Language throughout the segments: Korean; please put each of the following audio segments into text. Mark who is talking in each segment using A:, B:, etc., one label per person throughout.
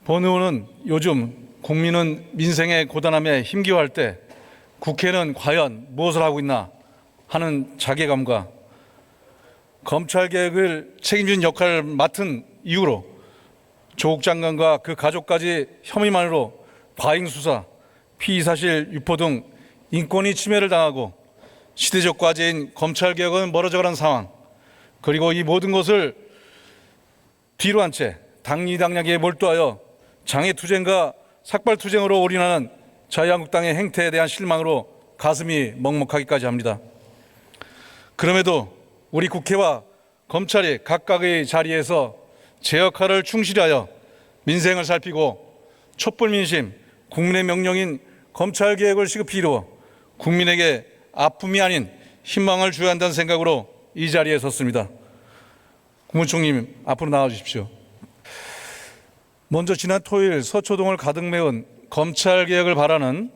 A: 본 의원은 요즘 국민은 민생의 고단함에 힘겨워할 때 국회는 과연 무엇을 하고 있나 하는 자괴감과 검찰개혁을 책임진 역할을 맡은 이유로 조국 장관과 그 가족까지 혐의만으로 과잉 수사, 피의사실 유포 등 인권이 침해를 당하고 시대적 과제인 검찰개혁은 멀어져가는 상황, 그리고 이 모든 것을 뒤로 한 채 당리당략에 몰두하여 장애투쟁과 삭발투쟁으로 올인하는 자유한국당의 행태에 대한 실망으로 가슴이 먹먹하기까지 합니다. 그럼에도 우리 국회와 검찰이 각각의 자리에서 제 역할을 충실히 하여 민생을 살피고 촛불민심, 국민의 명령인 검찰개혁을 시급히 이루어 국민에게 아픔이 아닌 희망을 주어야 한다는 생각으로 이 자리에 섰습니다. 국무총리님, 앞으로 나와 주십시오. 먼저 지난 토요일 서초동을 가득 메운 검찰개혁을 바라는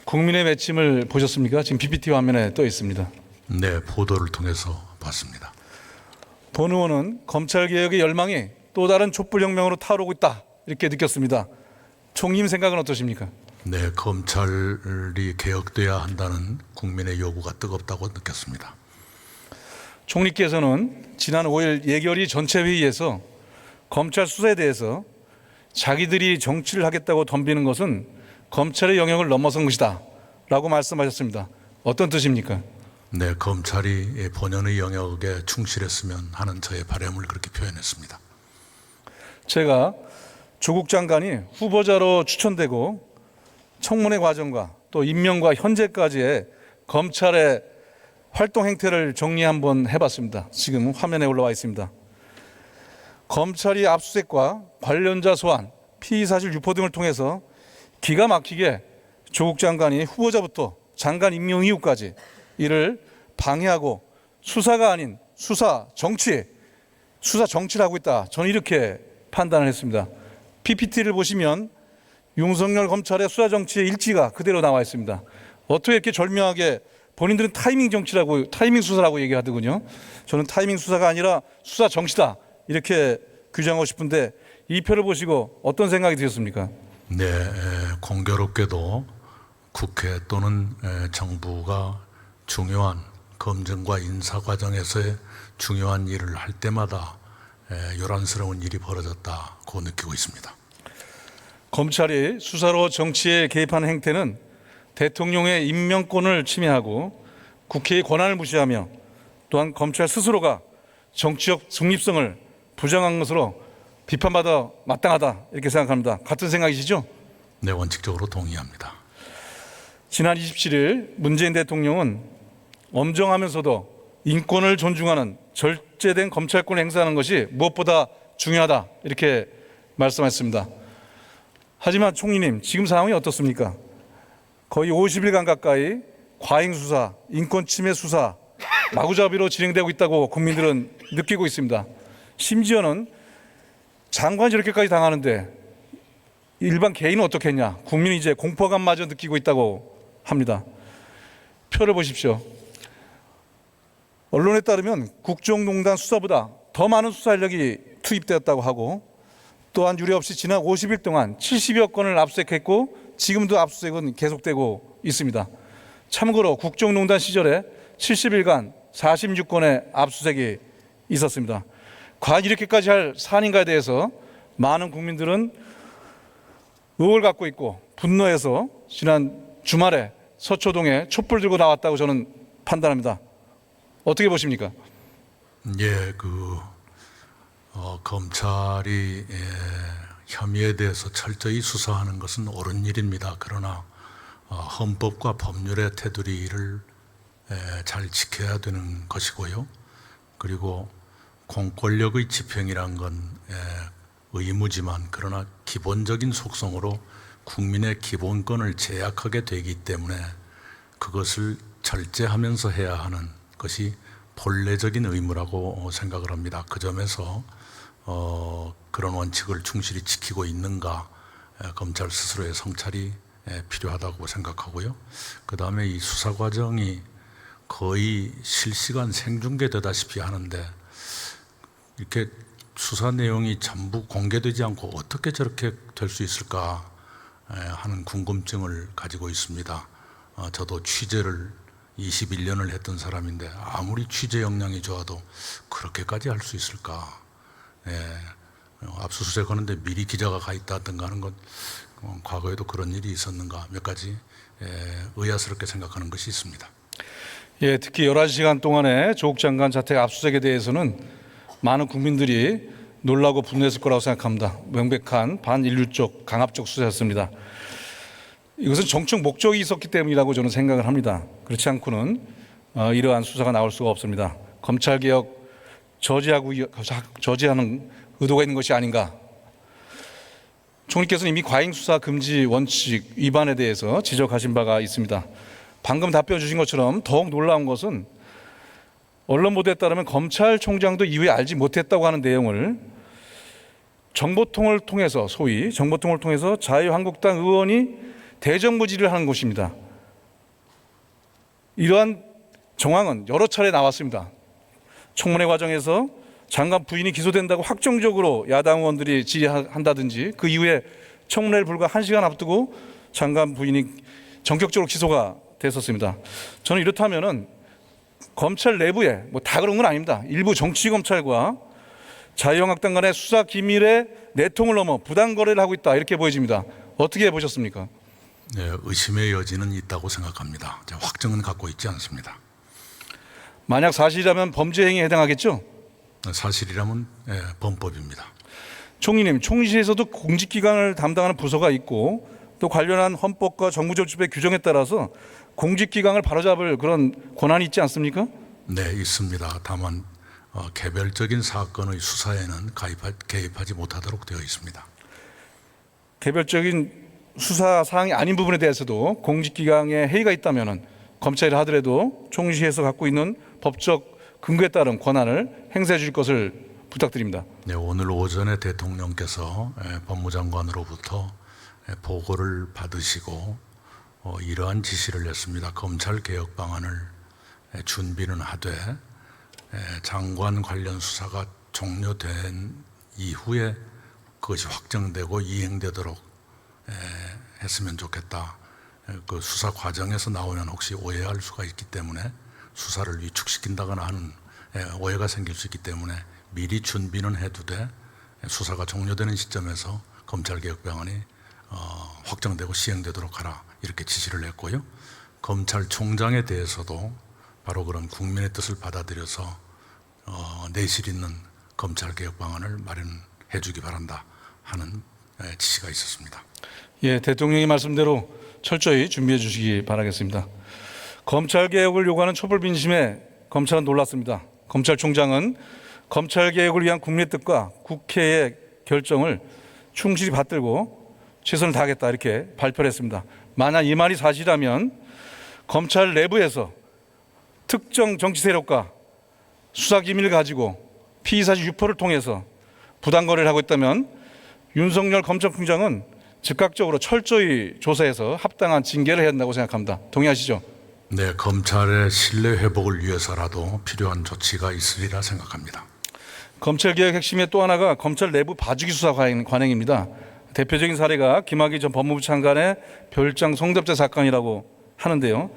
A: 국민의 외침을 보셨습니까? 지금 PPT 화면에 떠 있습니다.
B: 네, 보도를 통해서 봤습니다.
A: 본 의원은 검찰개혁의 열망이 또 다른 촛불혁명으로 타오르고 있다, 이렇게 느꼈습니다. 총리님 생각은 어떠십니까?
B: 네, 검찰이 개혁돼야 한다는 국민의 요구가 뜨겁다고 느꼈습니다.
A: 총리께서는 지난 5일 예결위 전체회의에서 검찰 수사에 대해서 자기들이 정치를 하겠다고 덤비는 것은 검찰의 영역을 넘어선 것이다 라고 말씀하셨습니다. 어떤 뜻입니까?
B: 네, 검찰이 본연의 영역에 충실했으면 하는 저의 바람을 그렇게 표현했습니다.
A: 제가 조국 장관이 후보자로 추천되고 청문회 과정과 또 임명과 현재까지의 검찰의 활동 행태를 정리 한번 해봤습니다. 지금 화면에 올라와 있습니다. 검찰이 압수수색과 관련자 소환, 피의사실 유포 등을 통해서 기가 막히게 조국 장관이 후보자부터 장관 임명 이후까지 이를 방해하고 수사가 아닌 수사 정치를 하고 있다. 저는 이렇게 판단을 했습니다. PPT를 보시면 윤석열 검찰의 수사 정치의 일지가 그대로 나와 있습니다. 어떻게 이렇게 절묘하게 본인들은 타이밍 정치라고, 타이밍 수사라고 얘기하더군요. 저는 타이밍 수사가 아니라 수사 정치다, 이렇게 규정하고 싶은데 이 표를 보시고 어떤 생각이 드셨습니까?
B: 네, 공교롭게도 국회 또는 정부가 중요한 검증과 인사 과정에서의 중요한 일을 할 때마다 요란스러운 일이 벌어졌다고 느끼고 있습니다.
A: 검찰이 수사로 정치에 개입하는 행태는 대통령의 임명권을 침해하고 국회의 권한을 무시하며 또한 검찰 스스로가 정치적 중립성을 부정한 것으로 비판받아 마땅하다, 이렇게 생각합니다. 같은 생각이시죠?
B: 네, 원칙적으로 동의합니다.
A: 지난 27일 문재인 대통령은 엄정하면서도 인권을 존중하는 절제된 검찰권을 행사하는 것이 무엇보다 중요하다, 이렇게 말씀하셨습니다. 하지만 총리님, 지금 상황이 어떻습니까? 거의 50일간 가까이 과잉 수사, 인권 침해 수사, 마구잡이로 진행되고 있다고 국민들은 느끼고 있습니다. 심지어는 장관이 저렇게까지 당하는데 일반 개인은 어떻겠냐? 국민이 이제 공포감마저 느끼고 있다고 합니다. 표를 보십시오. 언론에 따르면 국정농단 수사보다 더 많은 수사 인력이 투입되었다고 하고, 또한 유례 없이 지난 50일 동안 70여 건을 압수수색했고 지금도 압수수색은 계속되고 있습니다. 참고로 국정농단 시절에 70일간 46건의 압수수색이 있었습니다. 과연 이렇게까지 할 사안인가에 대해서 많은 국민들은 의혹을 갖고 있고 분노해서 지난 주말에 서초동에 촛불 들고 나왔다고 저는 판단합니다. 어떻게 보십니까?
B: 예, 검찰이 혐의에 대해서 철저히 수사하는 것은 옳은 일입니다. 그러나 헌법과 법률의 테두리를 잘 지켜야 되는 것이고요. 그리고 공권력의 집행이란 건 의무지만 그러나 기본적인 속성으로 국민의 기본권을 제약하게 되기 때문에 그것을 절제하면서 해야 하는 것이 본래적인 의무라고 생각을 합니다. 그 점에서 그런 원칙을 충실히 지키고 있는가, 검찰 스스로의 성찰이 필요하다고 생각하고요. 그 다음에 이 수사 과정이 거의 실시간 생중계되다시피 하는데 이렇게 수사 내용이 전부 공개되지 않고 어떻게 저렇게 될 수 있을까 하는 궁금증을 가지고 있습니다. 저도 취재를 21년을 했던 사람인데 아무리 취재 역량이 좋아도 그렇게까지 할 수 있을까? 압수수색하는데 미리 기자가 가 있다든가 하는 건 과거에도 그런 일이 있었는가 몇 가지 의아스럽게 생각하는 것이 있습니다.
A: 예, 특히 11시간 동안의 조국 장관 자택 압수수색에 대해서는 많은 국민들이 놀라고 분노했을 거라고 생각합니다. 명백한 반인류적 강압적 수사였습니다. 이것은 정책 목적이 있었기 때문이라고 저는 생각을 합니다. 그렇지 않고는 이러한 수사가 나올 수가 없습니다. 검찰개혁 저지하는 의도가 있는 것이 아닌가. 총리께서는 이미 과잉수사 금지 원칙 위반에 대해서 지적하신 바가 있습니다. 방금 답변 주신 것처럼 더욱 놀라운 것은 언론 보도에 따르면 검찰총장도 이후에 알지 못했다고 하는 내용을 정보통을 통해서 소위 정보통을 통해서 자유한국당 의원이 대정부질을 하는 것입니다. 이러한 정황은 여러 차례 나왔습니다. 청문회 과정에서 장관 부인이 기소된다고 확정적으로 야당 의원들이 질의한다든지 그 이후에 청문회를 불과 1시간 앞두고 장관 부인이 전격적으로 기소가 됐었습니다. 저는 이렇다면은 검찰 내부에 다 그런 건 아닙니다. 일부 정치 검찰과 자유한국당 간의 수사 기밀의 내통을 넘어 부당 거래를 하고 있다 이렇게 보여집니다. 어떻게 보셨습니까?
B: 네, 의심의 여지는 있다고 생각합니다. 확정은 갖고 있지 않습니다.
A: 만약 사실이라면 범죄 행위에 해당하겠죠?
B: 사실이라면 범법입니다.
A: 총리님, 총리실에서도 공직기관을 담당하는 부서가 있고 또 관련한 헌법과 정부조직의 규정에 따라서 공직기강을 바로잡을 그런 권한이 있지 않습니까?
B: 네, 있습니다. 다만 개별적인 사건의 수사에는 개입하지 못하도록 되어 있습니다.
A: 개별적인 수사 사항이 아닌 부분에 대해서도 공직기강에 해이가 있다면 검찰이 하더라도 총리실에서 갖고 있는 법적 근거에 따른 권한을 행사해 주실 것을 부탁드립니다.
B: 네, 오늘 오전에 대통령께서 법무장관으로부터 보고를 받으시고 이러한 지시를 냈습니다. 검찰 개혁 방안을 준비는 하되 장관 관련 수사가 종료된 이후에 그것이 확정되고 이행되도록 했으면 좋겠다. 그 수사 과정에서 나오면 혹시 오해할 수가 있기 때문에 수사를 위축시킨다거나 하는 오해가 생길 수 있기 때문에 미리 준비는 해두되 수사가 종료되는 시점에서 검찰 개혁 방안이 확정되고 시행되도록 하라 이렇게 지시를 했고요. 검찰총장에 대해서도 바로 그런 국민의 뜻을 받아들여서 내실 있는 검찰 개혁 방안을 마련해 주기 바란다 하는 지시가 있었습니다.
A: 예, 대통령의 말씀대로 철저히 준비해 주시기 바라겠습니다. 검찰 개혁을 요구하는 촛불 민심에 검찰은 놀랐습니다. 검찰총장은 검찰 개혁을 위한 국민의 뜻과 국회의 결정을 충실히 받들고 최선을 다하겠다 이렇게 발표를 했습니다. 만약 이 말이 사실이라면 검찰 내부에서 특정 정치 세력과 수사 기밀을 가지고 피의사실 유포를 통해서 부당 거래를 하고 있다면 윤석열 검찰총장은 즉각적으로 철저히 조사해서 합당한 징계를 해야 한다고 생각합니다. 동의하시죠?
B: 네, 검찰의 신뢰 회복을 위해서라도 필요한 조치가 있으리라 생각합니다.
A: 검찰개혁 핵심의 또 하나가 검찰 내부 봐주기 수사 관행입니다. 대표적인 사례가 김학의 전 법무부 장관의 별장 성접대 사건이라고 하는데요.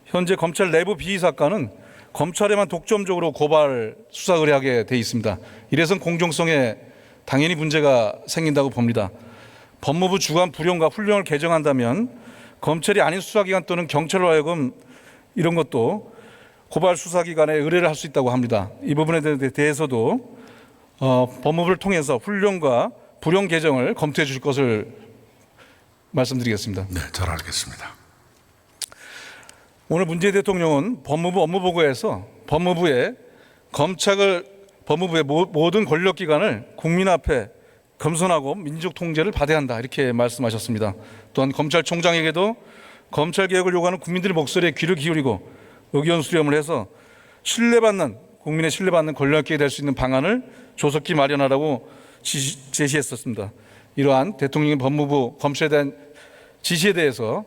A: 현재 검찰 내부 비위 사건은 검찰에만 독점적으로 고발 수사 의뢰하게 돼 있습니다. 이래선 공정성에 당연히 문제가 생긴다고 봅니다. 법무부 주관 부령과 훈령을 개정한다면 검찰이 아닌 수사기관 또는 경찰로 하여금 이런 것도 고발 수사기관에 의뢰를 할 수 있다고 합니다. 이 부분에 대해서도 법무부를 통해서 훈령과 부령 개정을 검토해 주실 것을 말씀드리겠습니다.
B: 네, 잘 알겠습니다.
A: 오늘 문재인 대통령은 법무부 업무보고에서 법무부의 모든 권력기관을 국민 앞에 겸손하고 민족 통제를 받아야 한다 이렇게 말씀하셨습니다. 또한 검찰총장에게도 검찰개혁을 요구하는 국민들의 목소리에 귀를 기울이고 의견 수렴을 해서 국민의 신뢰받는 권력기관이 될 수 있는 방안을 조속히 마련하라고 제시했었습니다. 이러한 대통령의 법무부 검찰에 대한 지시에 대해서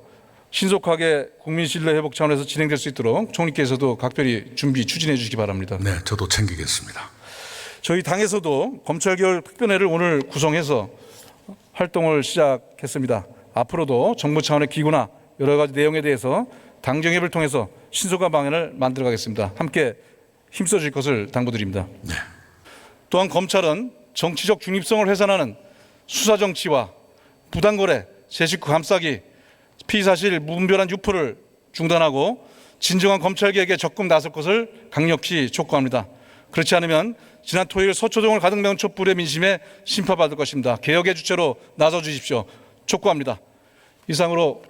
A: 신속하게 국민 신뢰 회복 차원에서 진행될 수 있도록 총리께서도 각별히 준비 추진해 주시기 바랍니다.
B: 네, 저도 챙기겠습니다.
A: 저희 당에서도 검찰개혁 특별회를 오늘 구성해서 활동을 시작했습니다. 앞으로도 정부 차원의 기구나 여러 가지 내용에 대해서 당정협의를 통해서 신속한 방안을 만들어가겠습니다. 함께 힘써 주실 것을 당부드립니다.
B: 네.
A: 또한 검찰은 정치적 중립성을 훼손하는 수사정치와 부당거래, 제 식구 감싸기, 피의사실 무분별한 유포를 중단하고 진정한 검찰개혁에 적극 나설 것을 강력히 촉구합니다. 그렇지 않으면 지난 토요일 서초동을 가득 메운 촛불의 민심에 심판받을 것입니다. 개혁의 주체로 나서 주십시오. 촉구합니다. 이상으로